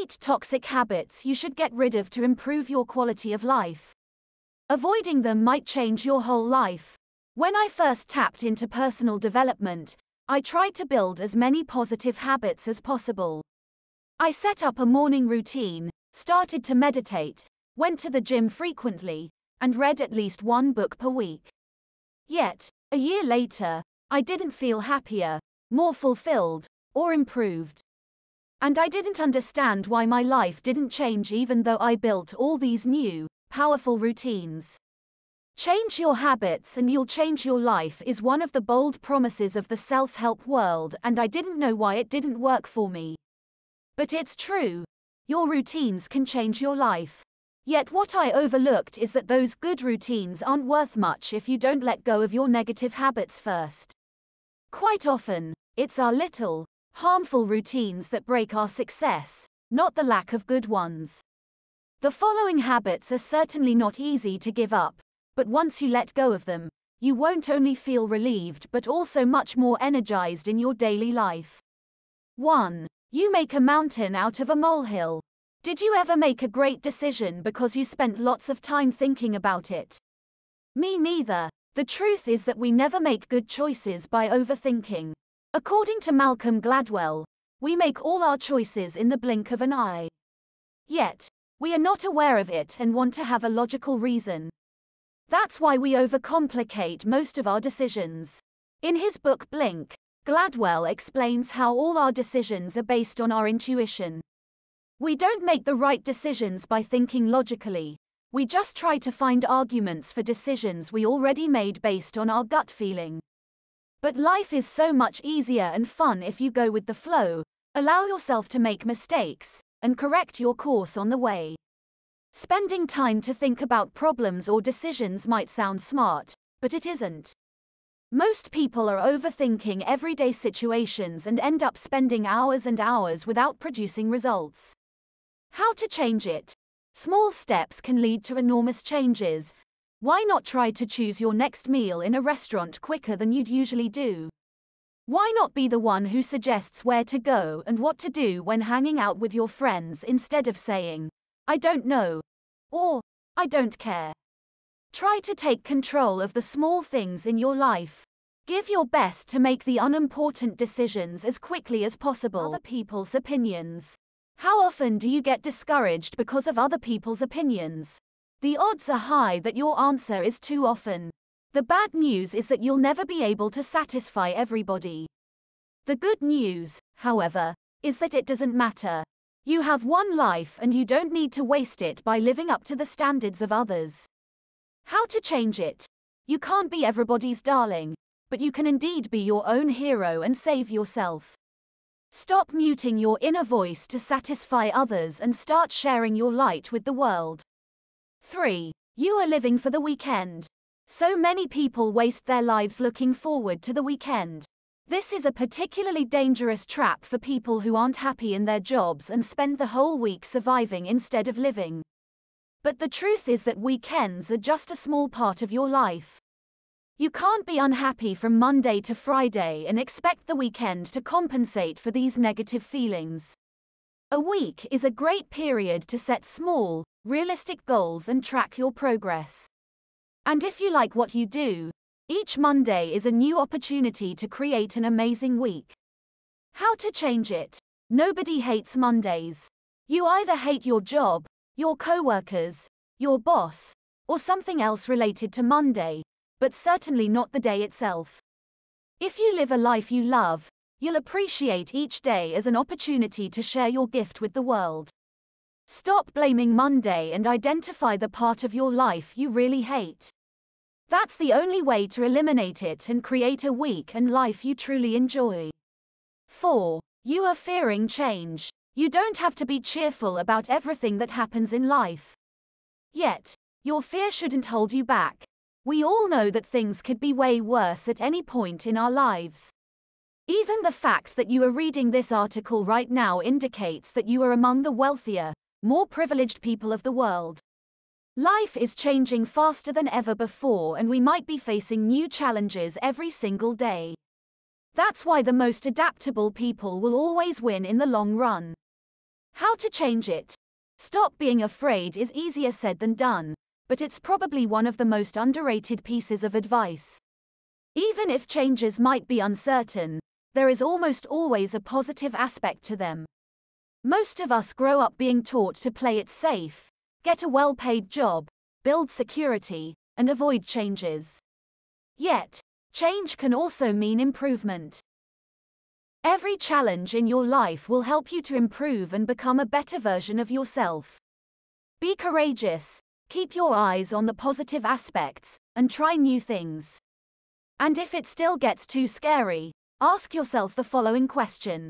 8 toxic habits you should get rid of to improve your quality of life. Avoiding them might change your whole life. When I first tapped into personal development, I tried to build as many positive habits as possible. I set up a morning routine, started to meditate, went to the gym frequently, and read at least one book per week. Yet, a year later, I didn't feel happier, more fulfilled, or improved. And I didn't understand why my life didn't change even though I built all these new, powerful routines. Change your habits and you'll change your life is one of the bold promises of the self-help world, and I didn't know why it didn't work for me. But it's true. Your routines can change your life. Yet what I overlooked is that those good routines aren't worth much if you don't let go of your negative habits first. Quite often, it's our little, harmful routines that break our success, not the lack of good ones. The following habits are certainly not easy to give up, but once you let go of them, you won't only feel relieved but also much more energized in your daily life. 1. You make a mountain out of a molehill. Did you ever make a great decision because you spent lots of time thinking about it? Me neither. The truth is that we never make good choices by overthinking. According to Malcolm Gladwell, we make all our choices in the blink of an eye. Yet, we are not aware of it and want to have a logical reason. That's why we overcomplicate most of our decisions. In his book Blink, Gladwell explains how all our decisions are based on our intuition. We don't make the right decisions by thinking logically. We just try to find arguments for decisions we already made based on our gut feeling. But life is so much easier and fun if you go with the flow, allow yourself to make mistakes, and correct your course on the way. Spending time to think about problems or decisions might sound smart, but it isn't. Most people are overthinking everyday situations and end up spending hours and hours without producing results. How to change it? Small steps can lead to enormous changes. Why not try to choose your next meal in a restaurant quicker than you'd usually do? Why not be the one who suggests where to go and what to do when hanging out with your friends instead of saying, "I don't know," or "I don't care"? Try to take control of the small things in your life. Give your best to make the unimportant decisions as quickly as possible. Other people's opinions. How often do you get discouraged because of other people's opinions? The odds are high that your answer is too often. The bad news is that you'll never be able to satisfy everybody. The good news, however, is that it doesn't matter. You have one life and you don't need to waste it by living up to the standards of others. How to change it? You can't be everybody's darling, but you can indeed be your own hero and save yourself. Stop muting your inner voice to satisfy others and start sharing your light with the world. 3. You are living for the weekend. So many people waste their lives looking forward to the weekend. This is a particularly dangerous trap for people who aren't happy in their jobs and spend the whole week surviving instead of living. But the truth is that weekends are just a small part of your life. You can't be unhappy from Monday to Friday and expect the weekend to compensate for these negative feelings. A week is a great period to set small, realistic goals and track your progress. And if you like what you do, each Monday is a new opportunity to create an amazing week. How to change it? Nobody hates Mondays. You either hate your job, your coworkers, your boss, or something else related to Monday, but certainly not the day itself. If you live a life you love, you'll appreciate each day as an opportunity to share your gift with the world. Stop blaming Monday and identify the part of your life you really hate. That's the only way to eliminate it and create a week and life you truly enjoy. 4. You are fearing change. You don't have to be cheerful about everything that happens in life. Yet, your fear shouldn't hold you back. We all know that things could be way worse at any point in our lives. Even the fact that you are reading this article right now indicates that you are among the wealthier, more privileged people of the world. Life is changing faster than ever before and we might be facing new challenges every single day. That's why the most adaptable people will always win in the long run. How to change it? Stop being afraid is easier said than done, but it's probably one of the most underrated pieces of advice. Even if changes might be uncertain, there is almost always a positive aspect to them. Most of us grow up being taught to play it safe, get a well-paid job, build security, and avoid changes. Yet, change can also mean improvement. Every challenge in your life will help you to improve and become a better version of yourself. Be courageous, keep your eyes on the positive aspects, and try new things. And if it still gets too scary, ask yourself the following question.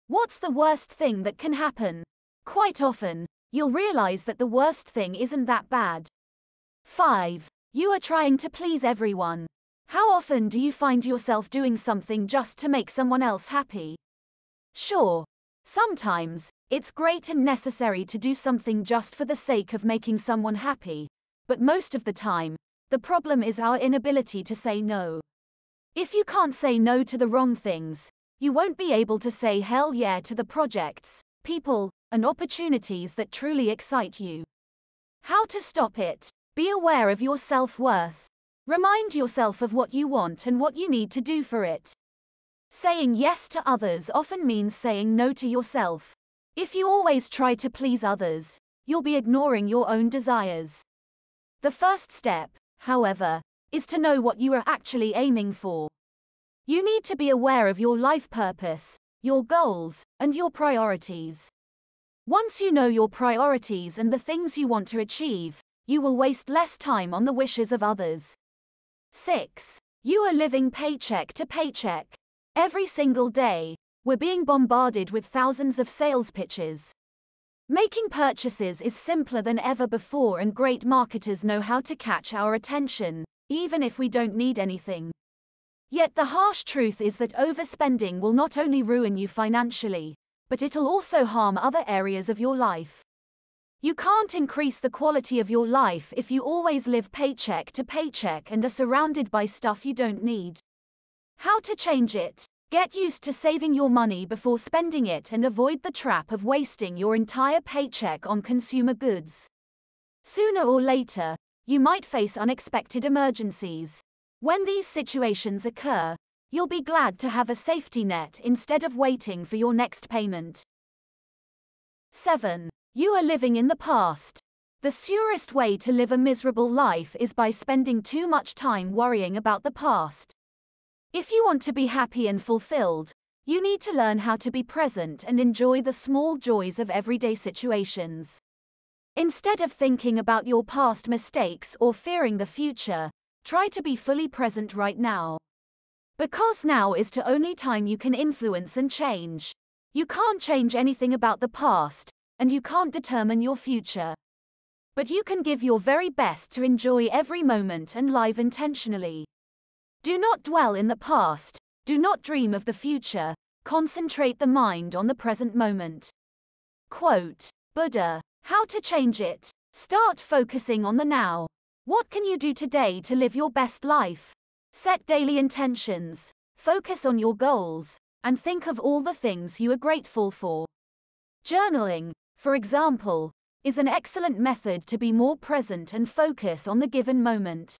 What's the worst thing that can happen? Quite often, you'll realize that the worst thing isn't that bad. 5. You are trying to please everyone. How often do you find yourself doing something just to make someone else happy? Sure, sometimes, it's great and necessary to do something just for the sake of making someone happy, but most of the time, the problem is our inability to say no. If you can't say no to the wrong things, you won't be able to say hell yeah to the projects, people, and opportunities that truly excite you. How to stop it? Be aware of your self-worth. Remind yourself of what you want and what you need to do for it. Saying yes to others often means saying no to yourself. If you always try to please others, you'll be ignoring your own desires. The first step, however, is to know what you are actually aiming for. You need to be aware of your life purpose, your goals, and your priorities. Once you know your priorities and the things you want to achieve, you will waste less time on the wishes of others. 6. You are living paycheck to paycheck. Every single day, we're being bombarded with thousands of sales pitches. Making purchases is simpler than ever before, and great marketers know how to catch our attention, even if we don't need anything. Yet the harsh truth is that overspending will not only ruin you financially, but it'll also harm other areas of your life. You can't increase the quality of your life if you always live paycheck to paycheck and are surrounded by stuff you don't need. How to change it? Get used to saving your money before spending it and avoid the trap of wasting your entire paycheck on consumer goods. Sooner or later, you might face unexpected emergencies. When these situations occur, you'll be glad to have a safety net instead of waiting for your next payment. 7. You are living in the past. The surest way to live a miserable life is by spending too much time worrying about the past. If you want to be happy and fulfilled, you need to learn how to be present and enjoy the small joys of everyday situations. Instead of thinking about your past mistakes or fearing the future, try to be fully present right now. Because now is the only time you can influence and change. You can't change anything about the past, and you can't determine your future. But you can give your very best to enjoy every moment and live intentionally. Do not dwell in the past, do not dream of the future, concentrate the mind on the present moment. Quote, Buddha, how to change it? Start focusing on the now. What can you do today to live your best life? Set daily intentions, focus on your goals, and think of all the things you are grateful for. Journaling, for example, is an excellent method to be more present and focus on the given moment.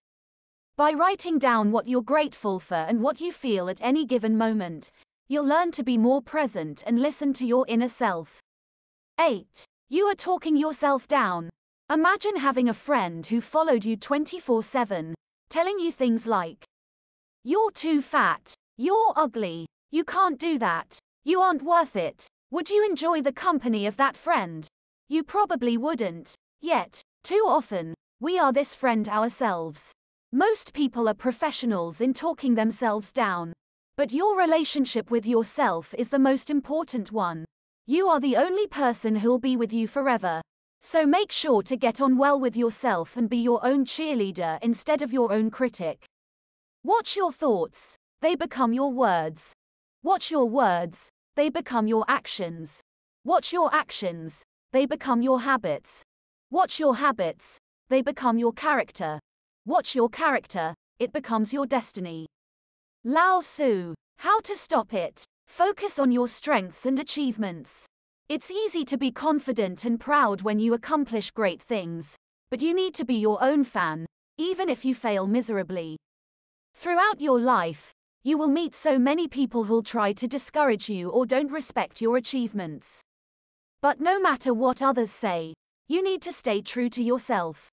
By writing down what you're grateful for and what you feel at any given moment, you'll learn to be more present and listen to your inner self. 8. You are talking yourself down. Imagine having a friend who followed you 24/7, telling you things like, "You're too fat, you're ugly, you can't do that, you aren't worth it." Would you enjoy the company of that friend? You probably wouldn't. Yet, too often, we are this friend ourselves. Most people are professionals in talking themselves down. But your relationship with yourself is the most important one. You are the only person who'll be with you forever. So make sure to get on well with yourself and be your own cheerleader instead of your own critic. Watch your thoughts, they become your words. Watch your words, they become your actions. Watch your actions, they become your habits. Watch your habits, they become your character. Watch your character, it becomes your destiny. Lao Tzu, how to stop it? Focus on your strengths and achievements. It's easy to be confident and proud when you accomplish great things, but you need to be your own fan, even if you fail miserably. Throughout your life, you will meet so many people who'll try to discourage you or don't respect your achievements. But no matter what others say, you need to stay true to yourself.